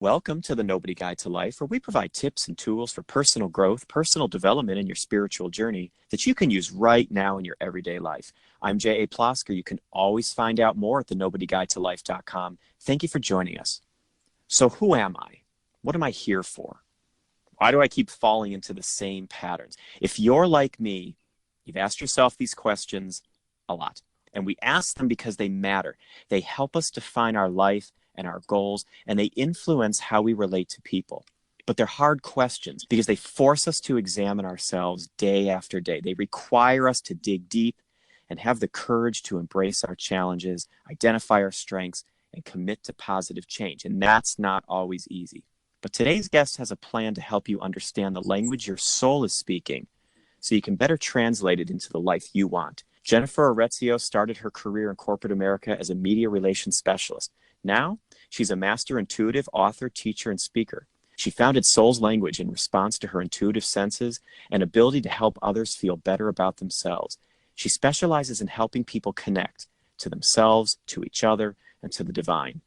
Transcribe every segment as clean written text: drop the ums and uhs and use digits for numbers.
Welcome to the Nobody Guide to Life, where we provide tips and tools for personal growth, personal development in your spiritual journey that you can use right now in your everyday life. I'm J.A. Plosker. You can always find out more at thenobodyguidetolife.com. Thank you for joining us. So who am I? What am I here for? Why do I keep falling into the same patterns? If you're like me, you've asked yourself these questions a lot. And we ask them because they matter. They help us define our life and our goals, and they influence how we relate to people. But they're hard questions because they force us to examine ourselves day after day. They require us to dig deep and have the courage to embrace our challenges, identify our strengths, and commit to positive change. And that's not always easy. But today's guest has a plan to help you understand the language your soul is speaking so you can better translate it into the life you want. Jennifer Urezzio started her career in corporate America as a media relations specialist. Now, she's a master intuitive, author, teacher, and speaker. She founded Soul's Language in response to her intuitive senses and ability to help others feel better about themselves. She specializes in helping people connect to themselves, to each other, and to the divine.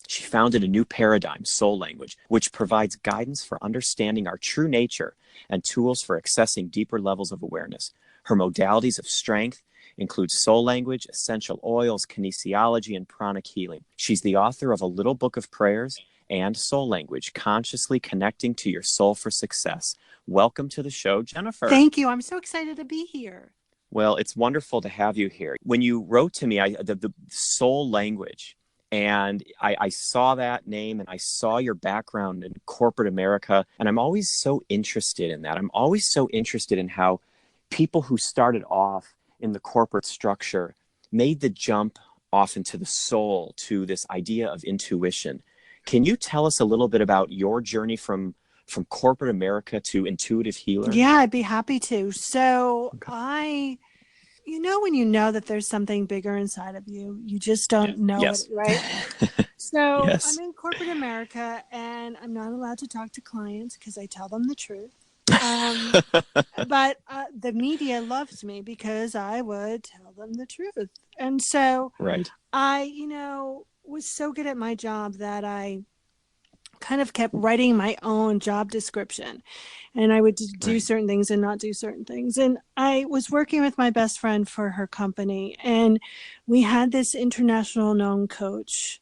She founded a new paradigm, Soul Language, which provides guidance for understanding our true nature and tools for accessing deeper levels of awareness. Her modalities of strength include soul language, essential oils, kinesiology, and pranic healing. She's the author of A Little Book of Prayers and Soul Language, Consciously Connecting to Your Soul for Success. Welcome to the show, Jennifer. Thank you. I'm so excited to be here. Well, it's wonderful to have you here. When you wrote to me, the Soul Language, and I saw that name and I saw your background in corporate America, and I'm always so interested in that. I'm always so interested in how people who started off in the corporate structure made the jump off into the soul to this idea of intuition. Can you tell us a little bit about your journey from corporate America to intuitive healer? Yeah, I'd be happy to. So when you know that there's something bigger inside of you, you just don't know it, right? So Yes. I'm in corporate America and I'm not allowed to talk to clients because I tell them the truth. But the media loves me because I would tell them the truth. And so I, was so good at my job that I kind of kept writing my own job description. And I would do certain things and not do certain things. And I was working with my best friend for her company. And we had this international known coach.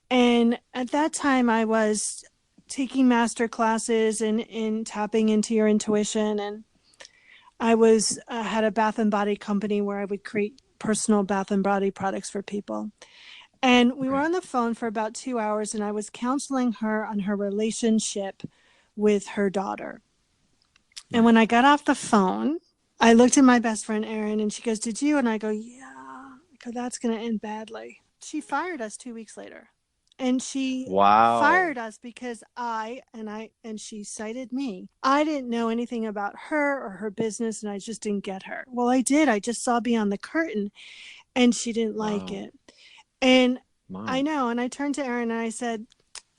And at that time I was taking master classes in tapping into your intuition. And I was had a bath and body company where I would create personal bath and body products for people. And we were on the phone for about 2 hours and I was counseling her on her relationship with her daughter. And when I got off the phone, I looked at my best friend, Erin, and she goes, "Did you?" And I go, "Yeah." I go, "That's going to end badly." She fired us 2 weeks later. And she fired us because she cited me. I didn't know anything about her or her business, and I just didn't get her. Well, I did. I just saw beyond the curtain, and she didn't like it. And I know. And I turned to Erin and I said,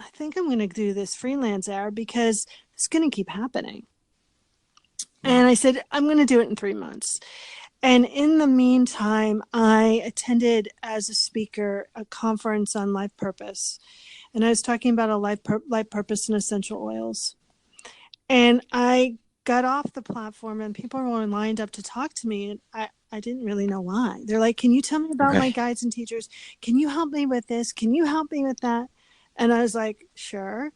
"I think I'm going to do this freelance hour because it's going to keep happening." And I said, "I'm going to do it in 3 months." And in the meantime, I attended as a speaker a conference on life purpose. And I was talking about a life purpose and essential oils. And I got off the platform and people were lined up to talk to me. And I didn't really know why. They're like, "Can you tell me about my guides and teachers? Can you help me with this? Can you help me with that?" And I was like, "Sure."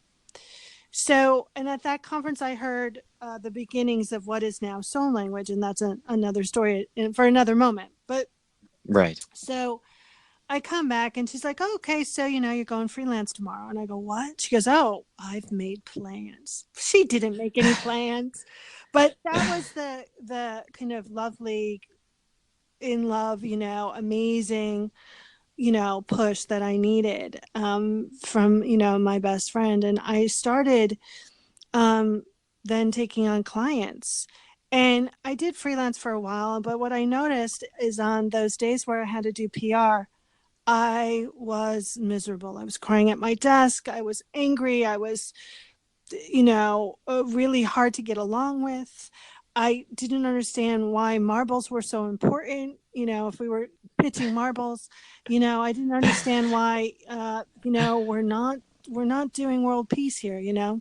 So, and at that conference, I heard the beginnings of what is now Soul Language, and that's another story for another moment. But so I come back, and she's like, "Oh, okay, so you're going freelance tomorrow." And I go, "What?" She goes, "Oh, I've made plans." She didn't make any plans, but that was the kind of lovely, in love, amazing, push that I needed from, my best friend. And I started then taking on clients. And I did freelance for a while, but what I noticed is on those days where I had to do PR, I was miserable. I was crying at my desk. I was angry. I was, really hard to get along with. I didn't understand why marbles were so important. If we were pitching marbles, I didn't understand why, we're not not doing world peace here, you know?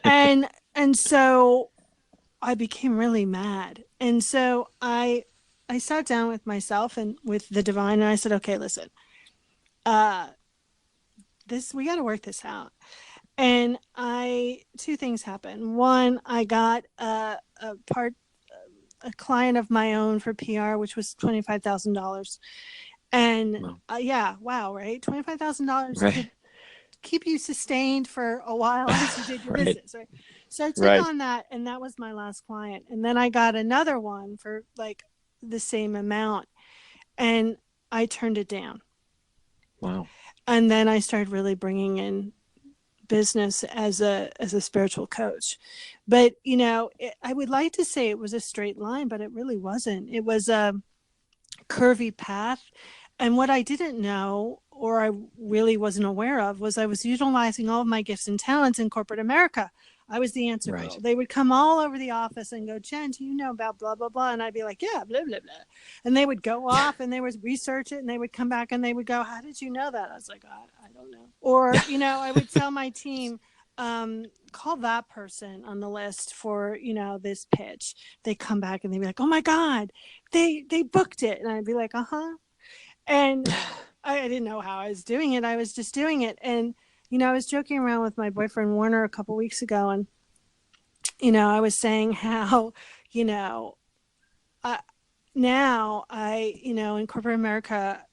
and so I became really mad. And so I sat down with myself and with the divine, and I said, okay, listen, we got to work this out. And two things happened. One, I got a client of my own for PR, which was $25,000. And Wow. yeah, wow, right? $25,000 Right. could keep you sustained for a while as you did your Right. business, right? So I took Right. on that, and that was my last client. And then I got another one for like the same amount, and I turned it down. Wow. And then I started really bringing in business as a spiritual coach. But you know, I would like to say it was a straight line, but it really wasn't. It was a curvy path. And what I didn't know, or I really wasn't aware of, was I was utilizing all of my gifts and talents in corporate America. I was the answer Right. girl. They would come all over the office and go, Jen, do you know about blah, blah, blah? And I'd be like, yeah, blah, blah, blah. And they would go off and they would research it, and they would come back and they would go, how did you know that? I was like, I don't know. Or, you know, I would tell my team, call that person on the list for, you know, this pitch. They come back and they'd be like, oh my God, they booked it. And I'd be like, uh-huh. And I didn't know how I was doing it. I was just doing it. And, you know, I was joking around with my boyfriend Warner a couple weeks ago. And, you know, I was saying how, you know, now you know, in corporate America,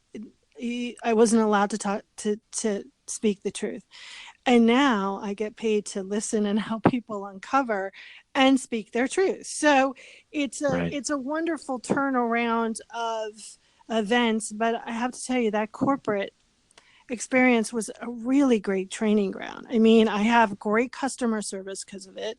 I wasn't allowed to talk, to speak the truth. And now I get paid to listen and help people uncover and speak their truth. So Right. it's a wonderful turnaround of events. But I have to tell you, that corporate experience was a really great training ground. I mean, I have great customer service because of it.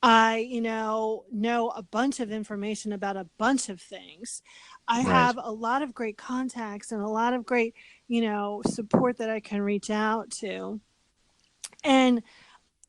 I, you know a bunch of information about a bunch of things. I Right. have a lot of great contacts and a lot of great, you know, support that I can reach out to. And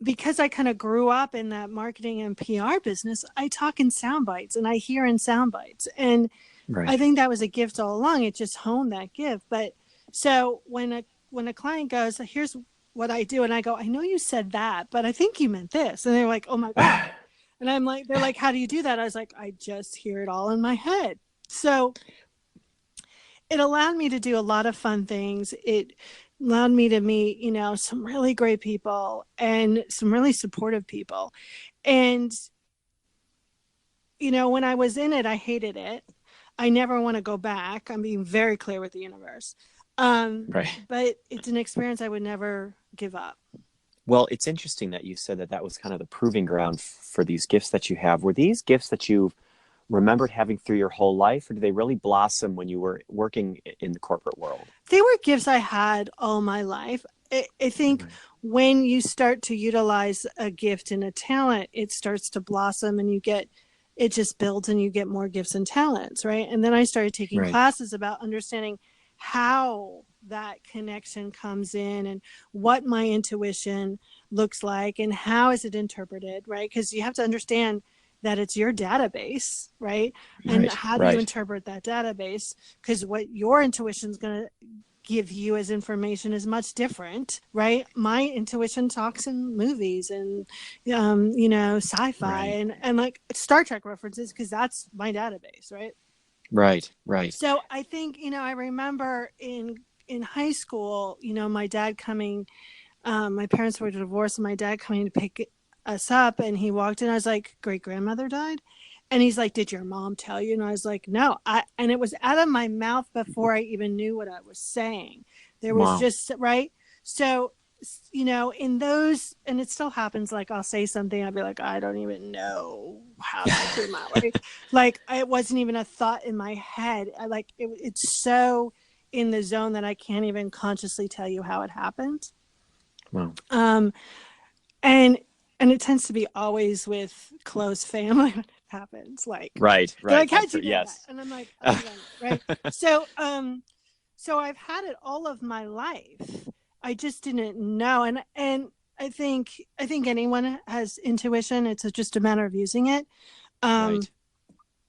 because I kind of grew up in that marketing and PR business, I talk in sound bites and I hear in sound bites. And I Right. think that was a gift all along. It just honed that gift. But so when a client goes, here's what I do, and I go, I know you said that, but I think you meant this. And they're like, oh my God. And I'm like, they're like, how do you do that? I was like, I just hear it all in my head. So it allowed me to do a lot of fun things. It allowed me to meet, you know, some really great people and some really supportive people. And, you know, when I was in it, I hated it. I never want to go back. I'm being very clear with the universe. Right. But it's an experience I would never give up. Well, it's interesting that you said that that was kind of the proving ground for these gifts that you have. Were these gifts that you've remembered having through your whole life, or do they really blossom when you were working in the corporate world? They were gifts I had all my life. I think Right. when you start to utilize a gift and a talent, it starts to blossom, and it just builds, and you get more gifts and talents, right? And then I started taking Right. classes about understanding how that connection comes in and what my intuition looks like and how is it interpreted, right? Because you have to understand that it's your database, right? And Right. how do you Right. interpret that database? Because what your intuition is going to give you as information is much different, right? My intuition talks in movies and, you know, sci-fi Right. and like Star Trek references, because that's my database, right? Right. Right. So I think, you know, I remember in high school, you know, my dad coming, my parents were divorced, and my dad coming to pick us up, and he walked in. I was like, great grandmother died. And he's like, did your mom tell you? And I was like, no. And it was out of my mouth before I even knew what I was saying. There was Wow. just, right. So, you know, in those, and it still happens, like I'll say something, I'll be like, I don't even know how that came out, right? Like it wasn't even a thought in my head. It's so in the zone that I can't even consciously tell you how it happened. Wow. Um, and it tends to be always with close family when it happens. Like Right. they're Right. like, how'd you know that? Yes. And I'm like, oh, yeah, right. So so I've had it all of my life. I just didn't know. And I think anyone has intuition. It's just a matter of using it. Um, Right.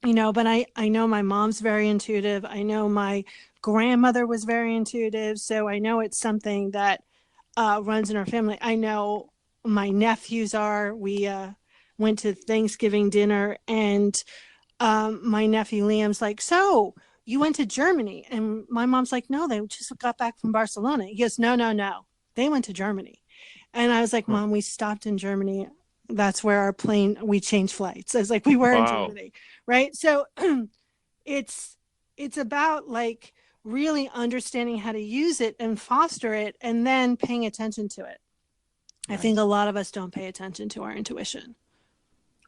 you know, but I know my mom's very intuitive. I know my grandmother was very intuitive. So I know it's something that runs in our family. I know my nephews are. We went to Thanksgiving dinner, and my nephew Liam's like, so you went to Germany? And my mom's like, no, they just got back from Barcelona. He goes, no, no, no. They went to Germany. And I was like, Mom, we stopped in Germany. That's where our plane, we changed flights. I was like, we were in Germany, right? So it's about like really understanding how to use it and foster it and then paying attention to it. I think a lot of us don't pay attention to our intuition.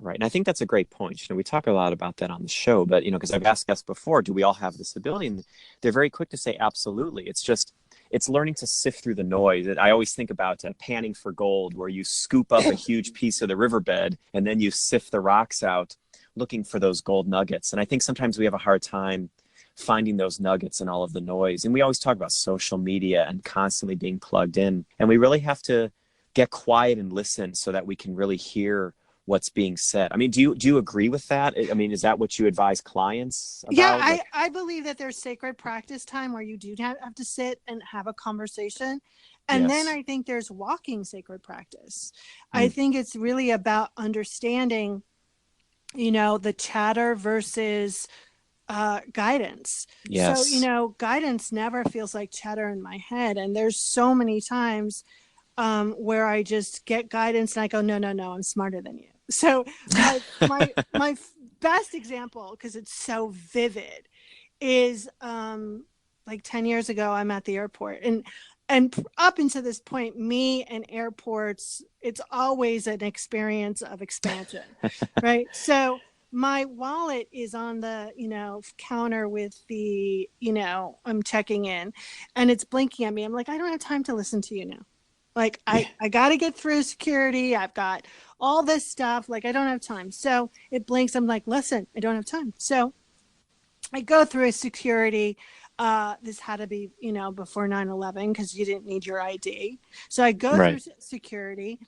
Right. And I think that's a great point. We talk a lot about that on the show, but, because I've asked guests before, do we all have this ability? And they're very quick to say, absolutely. It's learning to sift through the noise. I always think about panning for gold, where you scoop up a huge piece of the riverbed and then you sift the rocks out looking for those gold nuggets. And I think sometimes we have a hard time finding those nuggets in all of the noise. And we always talk about social media and constantly being plugged in. And we really have to get quiet and listen so that we can really hear what's being said. I mean, do you agree with that? I mean, is that what you advise clients about? Yeah, I believe that there's sacred practice time where you do have to sit and have a conversation. And then I think there's walking sacred practice. I think it's really about understanding, the chatter versus guidance. Yes. So, guidance never feels like chatter in my head. And there's so many times where I just get guidance and I go, no, I'm smarter than you. So my best example, because it's so vivid, is like 10 years ago, I'm at the airport. And up until this point, me and airports, it's always an experience of expansion, right? So my wallet is on the, counter with the, I'm checking in, and it's blinking at me. I'm like, I don't have time to listen to you now. Like, I got to get through security. I've got all this stuff. Like, I don't have time. So it blinks. I'm like, listen, I don't have time. So I go through security. This had to be, before 9/11, because you didn't need your ID. So I go through security,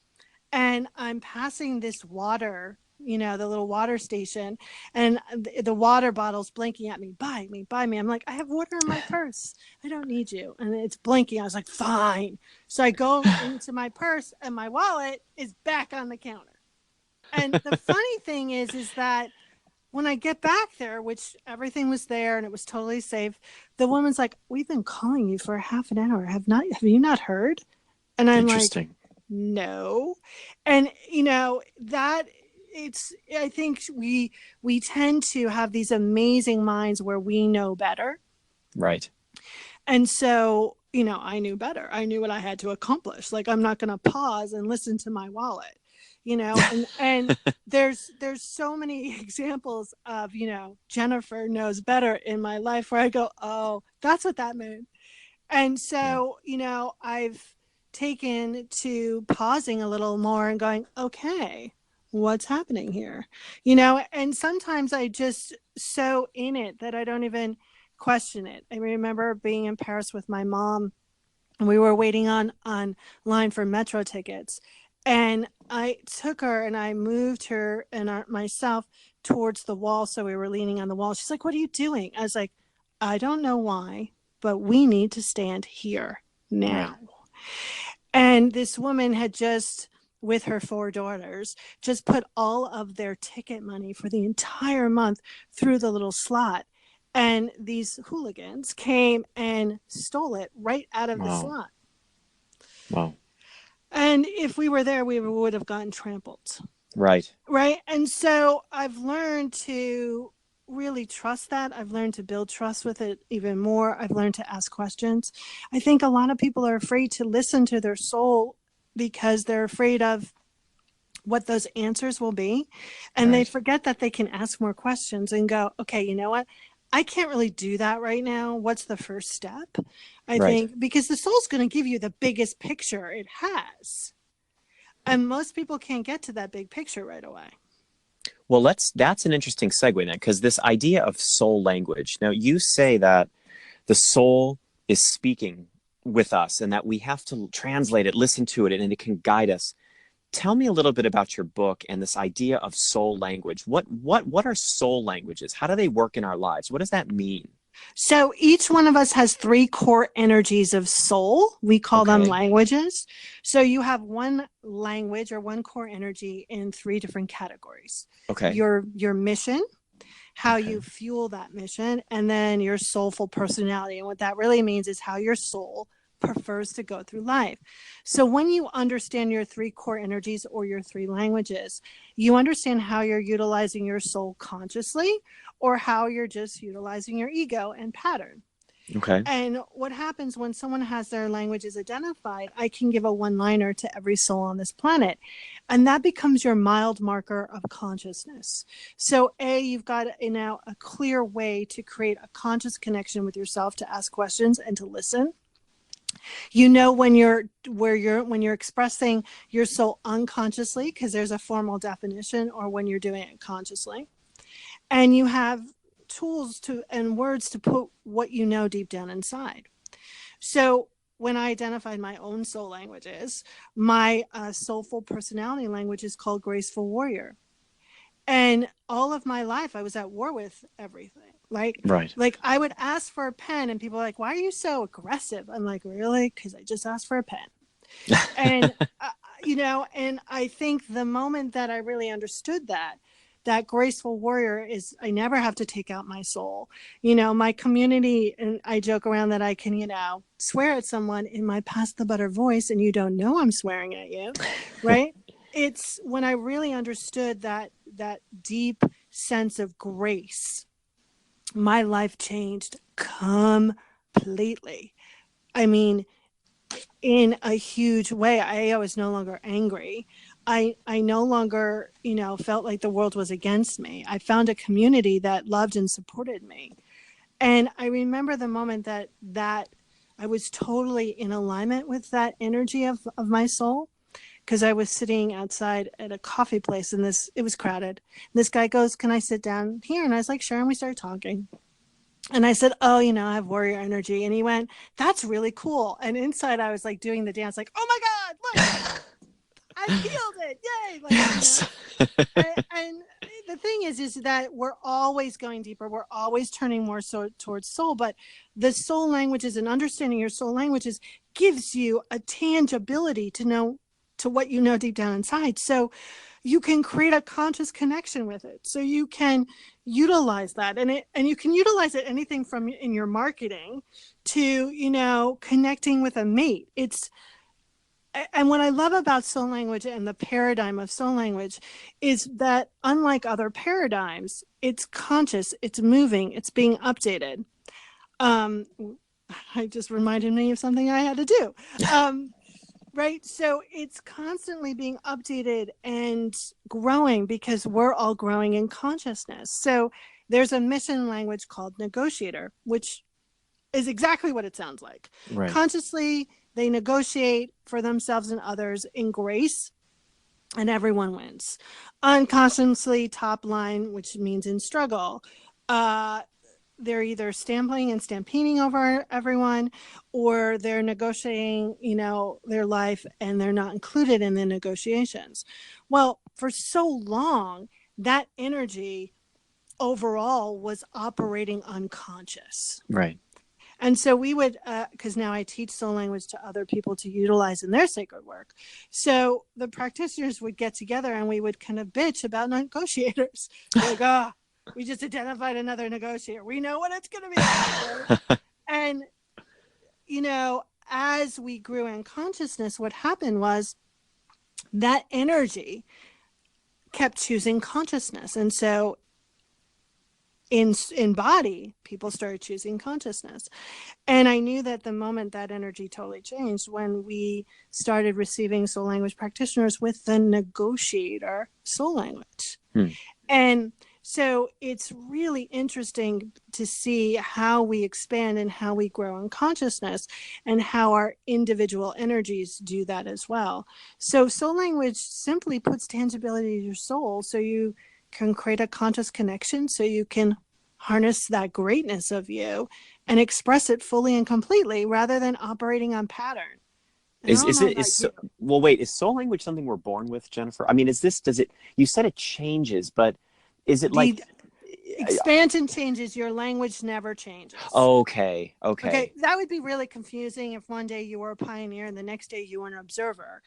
and I'm passing this water, the little water station, and the water bottle's blinking at me, buy me. I'm like, I have water in my purse. I don't need you. And it's blinking. I was like, fine. So I go into my purse, and my wallet is back on the counter. And the funny thing is that when I get back there, which everything was there and it was totally safe, the woman's like, we've been calling you for half an hour. Have you not heard? And I'm like, no. And, that I think we tend to have these amazing minds where we know better. Right. And so, I knew better. I knew what I had to accomplish. Like, I'm not going to pause and listen to my wallet, and there's so many examples of, Jennifer knows better in my life where I go, oh, that's what that meant. And so, I've taken to pausing a little more and going, okay, what's happening here? And sometimes I just so in it that I don't even question it. I remember being in Paris with my mom, and we were waiting on line for metro tickets. And I took her and I moved her and myself towards the wall. So we were leaning on the wall. She's like, what are you doing? I was like, I don't know why, but we need to stand here now. Right. And this woman had just, with her 4 daughters, just put all of their ticket money for the entire month through the little slot. And these hooligans came and stole it right out of the slot. Wow. And if we were there, we would have gotten trampled. Right. Right. And so I've learned to really trust that. I've learned to build trust with it even more. I've learned to ask questions. I think a lot of people are afraid to listen to their soul because they're afraid of what those answers will be. And they forget that they can ask more questions and go, okay, you know what? I can't really do that right now. What's the first step? I think because the soul's going to give you the biggest picture it has. And most people can't get to that big picture right away. Well, that's an interesting segue then, because this idea of soul language. Now, you say that the soul is speaking with us and that we have to translate it, listen to it, and it can guide us. Tell me a little bit about your book and this idea of soul language. What are soul languages? How do they work in our lives? What does that mean? So each one of us has three core energies of soul. We call them Okay. languages. So you have one language or one core energy in three different categories. Okay. Your mission, how Okay. you fuel that mission, and then your soulful personality. And what that really means is how your soul prefers to go through life. So when you understand your three core energies or your three languages, you understand how you're utilizing your soul consciously or how you're just utilizing your ego and pattern. Okay. And what happens when someone has their languages identified, I can give a one-liner to every soul on this planet. And that becomes your mild marker of consciousness. So you've got now a clear way to create a conscious connection with yourself, to ask questions and to listen. You know when you're expressing your soul unconsciously, because there's a formal definition, or when you're doing it consciously. And you have tools to and words to put what you know deep down inside. So when I identified my own soul languages, my soulful personality language is called graceful warrior. And all of my life, I was at war with everything. Right. Like I would ask for a pen, and people are like, "Why are you so aggressive?" I'm like, "Really? Because I just asked for a pen." And and I think the moment that I really understood that graceful warrior is, I never have to take out my soul. My community, and I joke around that I can, swear at someone in my pass the butter voice and you don't know I'm swearing at you, right? It's when I really understood that deep sense of grace, my life changed completely. I mean, in a huge way. I was no longer angry. I no longer, felt like the world was against me. I found a community that loved and supported me. And I remember the moment that I was totally in alignment with that energy of my soul, because I was sitting outside at a coffee place, and it was crowded. This guy goes, "Can I sit down here?" And I was like, "Sure." And we started talking. And I said, "Oh, I have warrior energy." And he went, "That's really cool." And inside I was like doing the dance, like, "Oh my God, look, I healed it. Yay." Yes. And the thing is that we're always going deeper. We're always turning more towards soul, but the soul languages and understanding your soul languages gives you a tangibility to know, to what you know deep down inside. So you can create a conscious connection with it. So you can utilize that, and you can utilize it anything from in your marketing to, connecting with a mate. And what I love about soul language and the paradigm of soul language is that, unlike other paradigms, it's conscious, it's moving, it's being updated. Um, I just reminded me of something I had to do. Right. So it's constantly being updated and growing, because we're all growing in consciousness. So there's a mission language called negotiator, which is exactly what it sounds like. Right. Consciously, they negotiate for themselves and others in grace, and everyone wins. Unconsciously, top line, which means in struggle, uh, they're either stamping and stampeding over everyone, or they're negotiating, their life, and they're not included in the negotiations. Well, for so long, that energy overall was operating unconscious. Right. And so we would, because now I teach soul language to other people to utilize in their sacred work. So the practitioners would get together and we would kind of bitch about negotiators. Like, we just identified another negotiator. We know what it's going to be like. Right? And, as we grew in consciousness, what happened was that energy kept choosing consciousness. And so in body, people started choosing consciousness. And I knew that the moment that energy totally changed, when we started receiving soul language practitioners with the negotiator soul language. And so it's really interesting to see how we expand and how we grow in consciousness, and how our individual energies do that as well. So soul language simply puts tangibility to your soul, so you can create a conscious connection, so you can harness that greatness of you and express it fully and completely, rather than operating on pattern. And I don't know about you. Well, wait, is soul language something we're born with, Jennifer? I mean, does it, you said it changes, but is it like, Expansion changes, your language never changes. Okay. Okay, that would be really confusing if one day you were a pioneer and the next day you were an observer,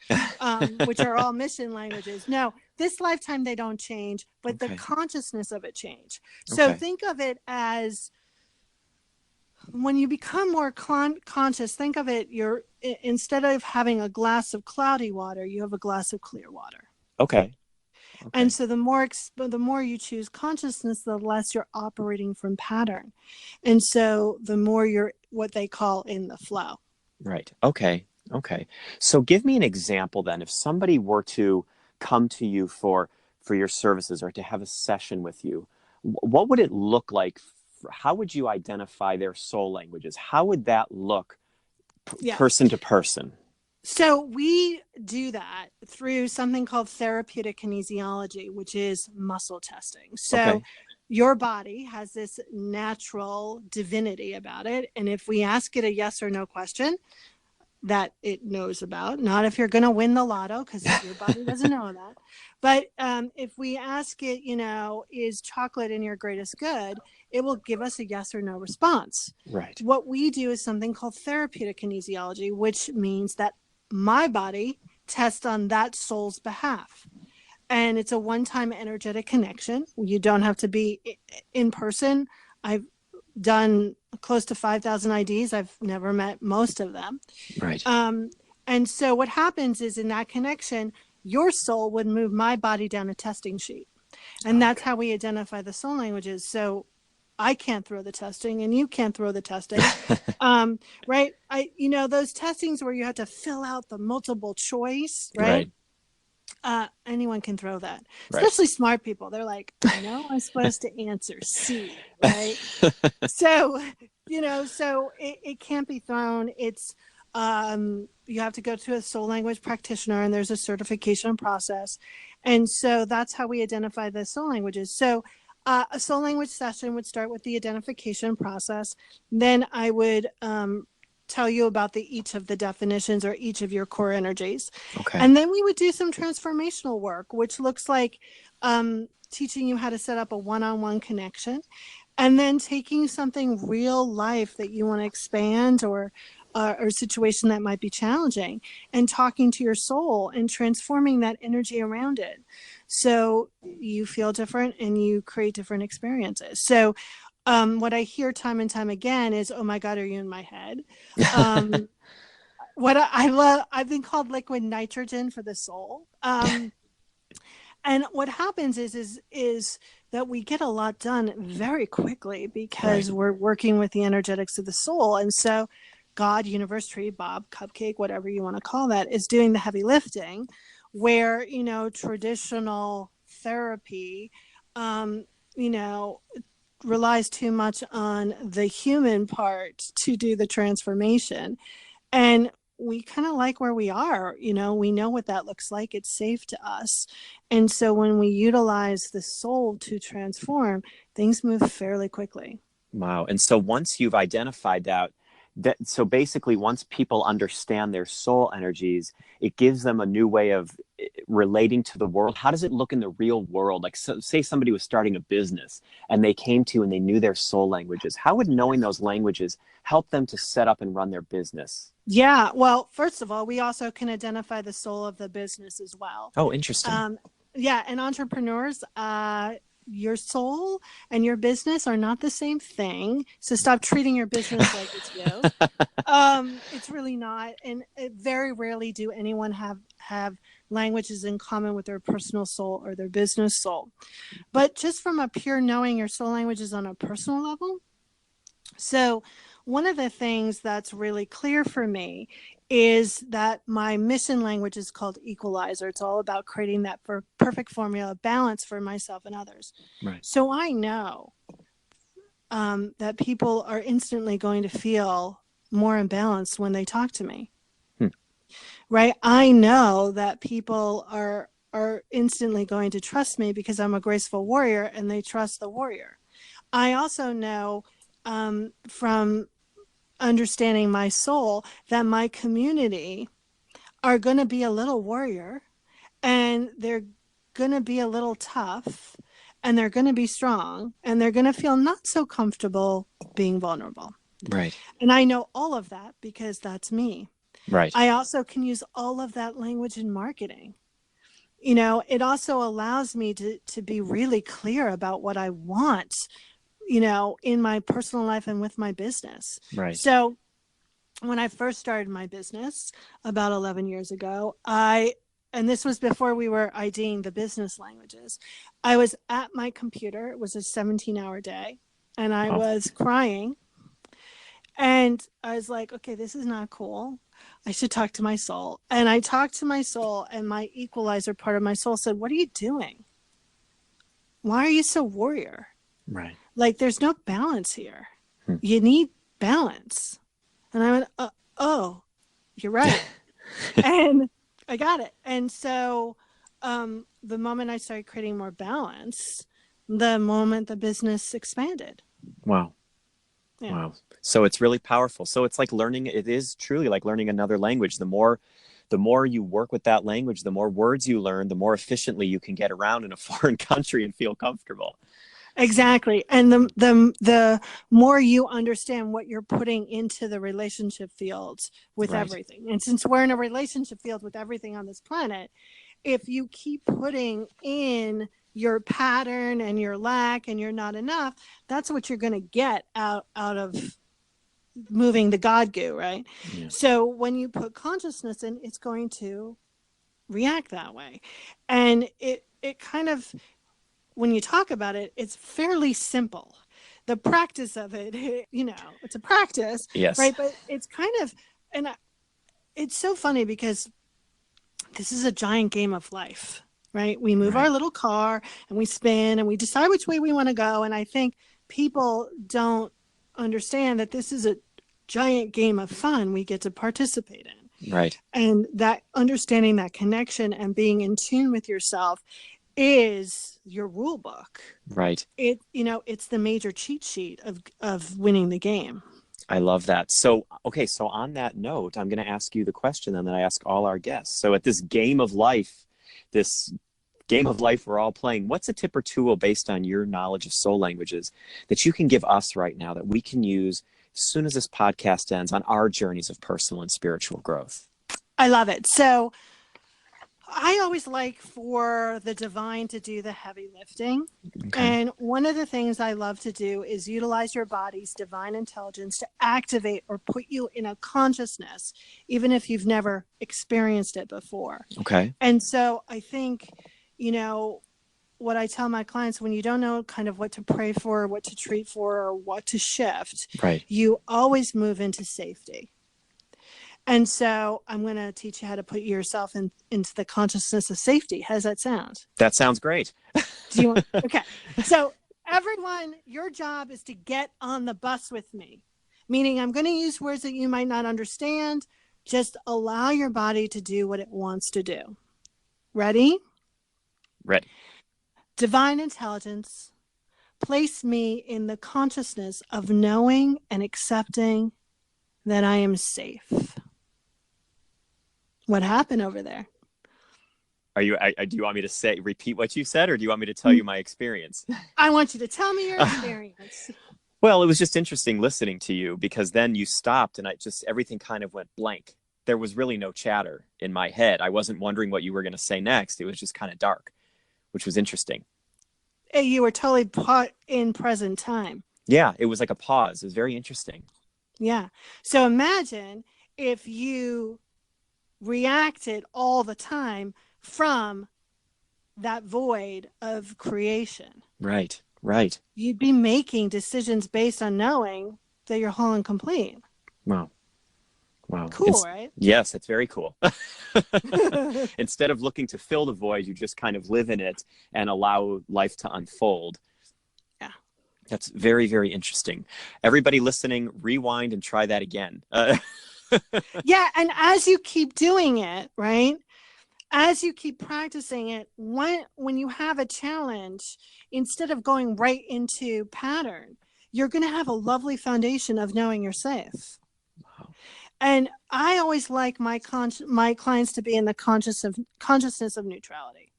which are all mission languages. No, this lifetime they don't change, but the consciousness of it change. So think of it as when you become more conscious, think of it, instead of having a glass of cloudy water, you have a glass of clear water. Okay. And so the more you choose consciousness, the less you're operating from pattern. And so the more you're what they call in the flow. Right. Okay. So give me an example then. If somebody were to come to you for your services or to have a session with you, what would it look like? How would you identify their soul languages? How would that look person to person? So we do that through something called therapeutic kinesiology, which is muscle testing. So your body has this natural divinity about it. And if we ask it a yes or no question that it knows about, not if you're going to win the lotto, because your body doesn't know that. But if we ask it, is chocolate in your greatest good, it will give us a yes or no response. Right. What we do is something called therapeutic kinesiology, which means that my body tests on that soul's behalf. And it's a one-time energetic connection. You don't have to be in person. I've done close to 5,000 IDs. I've never met most of them. Right. And so what happens is in that connection, your soul would move my body down a testing sheet. And that's how we identify the soul languages. So I can't throw the testing and you can't throw the testing. Right. Those testings where you have to fill out the multiple choice, right? Anyone can throw that, especially smart people. They're like, I know I'm supposed to answer C, right? So it can't be thrown. It's, you have to go to a soul language practitioner and there's a certification process. And so that's how we identify the soul languages. So a soul language session would start with the identification process. Then I would tell you about each of the definitions or each of your core energies. Okay. And then we would do some transformational work, which looks like teaching you how to set up a one-on-one connection, and then taking something real life that you want to expand or a situation that might be challenging and talking to your soul and transforming that energy around it. So you feel different and you create different experiences. So what I hear time and time again is, oh my God, are you in my head? What I love, I've been called liquid nitrogen for the soul. And what happens is that we get a lot done very quickly because we're working with the energetics of the soul. And so God, universe, tree, Bob, cupcake, whatever you want to call that, is doing the heavy lifting, where, traditional therapy, relies too much on the human part to do the transformation. And we kind of like where we are, we know what that looks like. It's safe to us. And so when we utilize the soul to transform, things move fairly quickly. Wow. And so once you've identified so basically once people understand their soul energies, it gives them a new way of relating to the world. How does it look in the real world? Like, say somebody was starting a business and they came to you and they knew their soul languages. How would knowing those languages help them to set up and run their business? Yeah. Well, first of all, we also can identify the soul of the business as well. Oh, interesting. And entrepreneurs, your soul and your business are not the same thing. So stop treating your business like it's you. It's really not. And very rarely do anyone have languages in common with their personal soul or their business soul. But just from a pure knowing your soul languages on a personal level. So one of the things that's really clear for me is that my mission language is called equalizer. It's all about creating that perfect formula of balance for myself and others. Right. So I know that people are instantly going to feel more imbalanced when they talk to me. Right? I know that people are instantly going to trust me because I'm a graceful warrior and they trust the warrior. I also know from understanding my soul that my community are going to be a little warrior and they're going to be a little tough and they're going to be strong, and they're going to feel not so comfortable being vulnerable. Right. And I know all of that because that's me. Right. I also can use all of that language in marketing. You know, it also allows me to be really clear about what I want, you know, in my personal life and with my business. Right. So when I first started my business about 11 years ago, and this was before we were IDing the business languages, I was at my computer. It was a 17-hour day, and I was crying. And I was like, okay, this is not cool. I should talk to my soul. And I talked to my soul, and my equalizer part of my soul said, what are you doing? Why are you so warrior? Right. Like, there's no balance here. You need balance. And I went, oh, you're right. And I got it. And so the moment I started creating more balance, the moment the business expanded. Wow. Yeah. Wow. So it's really powerful. So it's like learning, it is truly like learning another language. The more you work with that language, the more words you learn, the more efficiently you can get around in a foreign country and feel comfortable. Exactly. And the more you understand what you're putting into the relationship fields with everything. And since we're in a relationship field with everything on this planet, if you keep putting in your pattern and your lack and you're not enough, that's what you're going to get out of moving the God goo, right? Yeah. So when you put consciousness in, it's going to react that way. And it kind of, when you talk about it, it's fairly simple. The practice of it, you know, it's a practice, yes, right? But it's kind of, and it's so funny because this is a giant game of life, right? We move our little car and we spin and we decide which way we want to go. And I think people don't understand that this is a giant game of fun we get to participate in. Right. And that understanding that connection and being in tune with yourself is your rule book. Right. It, you know, it's the major cheat sheet of winning the game. I love that. So, okay. So on that note, I'm going to ask you the question then that I ask all our guests. So at this game of life we're all playing, what's a tip or tool based on your knowledge of soul languages that you can give us right now that we can use as soon as this podcast ends on our journeys of personal and spiritual growth? I love it. So I always like for the divine to do the heavy lifting. Okay. And one of the things I love to do is utilize your body's divine intelligence to activate or put you in a consciousness, even if you've never experienced it before. Okay. And so I think, you know, what I tell my clients, when you don't know kind of what to pray for, what to treat for, or what to shift, you always move into safety. And so I'm going to teach you how to put yourself into the consciousness of safety. How does that sound? That sounds great. Do you want? Okay. So everyone, your job is to get on the bus with me, meaning I'm going to use words that you might not understand. Just allow your body to do what it wants to do. Ready? Ready. Divine intelligence, place me in the consciousness of knowing and accepting that I am safe. What happened over there? Do you want me to repeat what you said, or do you want me to tell you my experience? I want you to tell me your experience. Well, it was just interesting listening to you, because then you stopped and everything kind of went blank. There was really no chatter in my head. I wasn't wondering what you were going to say next. It was just kind of dark, which was interesting. You were totally in present time. Yeah, it was like a pause. It was very interesting. Yeah. So imagine if you reacted all the time from that void of creation. Right, right. You'd be making decisions based on knowing that you're whole and complete. Wow. Cool, right? Yes, it's very cool. Instead of looking to fill the void, you just kind of live in it and allow life to unfold. Yeah. That's very, very interesting. Everybody listening, rewind and try that again. Yeah, and as you keep doing it, right? As you keep practicing it, when you have a challenge, instead of going right into pattern, you're going to have a lovely foundation of knowing you're safe. Wow. And I always like my clients to be in the consciousness of neutrality.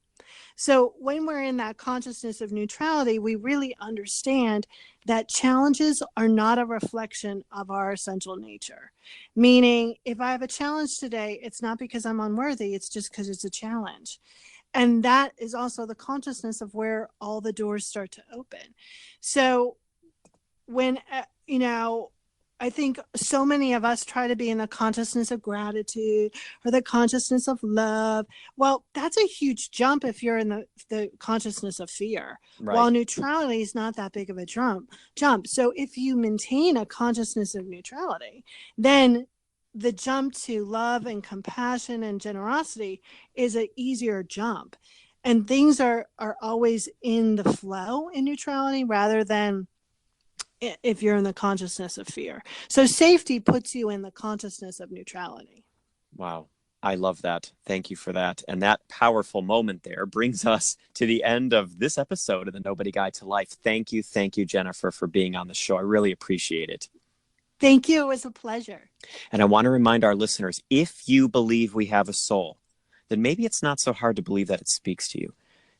So when we're in that consciousness of neutrality, we really understand that challenges are not a reflection of our essential nature. Meaning, if I have a challenge today, it's not because I'm unworthy, it's just because it's a challenge. And that is also the consciousness of where all the doors start to open. So when, I think so many of us try to be in the consciousness of gratitude or the consciousness of love. Well, that's a huge jump if you're in the consciousness of fear. Right. While neutrality is not that big of a jump. So if you maintain a consciousness of neutrality, then the jump to love and compassion and generosity is an easier jump. And things are always in the flow in neutrality rather than if you're in the consciousness of fear. So safety puts you in the consciousness of neutrality. Wow. I love that. Thank you for that. And that powerful moment there brings us to the end of this episode of the Nobody Guide to Life. Thank you, Jennifer, for being on the show. I really appreciate it. Thank you. It was a pleasure. And I want to remind our listeners, if you believe we have a soul, then maybe it's not so hard to believe that it speaks to you.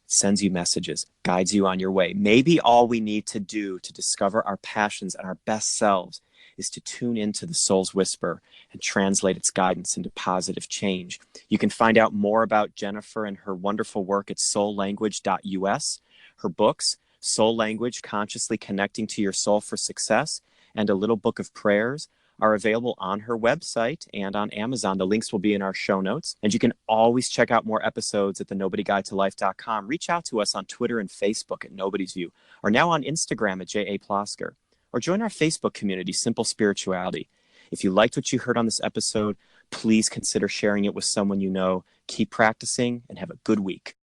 Sends you messages, guides you on your way. Maybe all we need to do to discover our passions and our best selves is to tune into the soul's whisper and translate its guidance into positive change. You can find out more about Jennifer and her wonderful work at soullanguage.us. Her books, Soul Language, Consciously Connecting to Your Soul for Success, and A Little Book of Prayers, are available on her website and on Amazon. The links will be in our show notes. And you can always check out more episodes at thenobodyguidetolife.com. Reach out to us on Twitter and Facebook at Nobody's View, or now on Instagram at J.A. Plosker, or join our Facebook community, Simple Spirituality. If you liked what you heard on this episode, please consider sharing it with someone you know. Keep practicing and have a good week.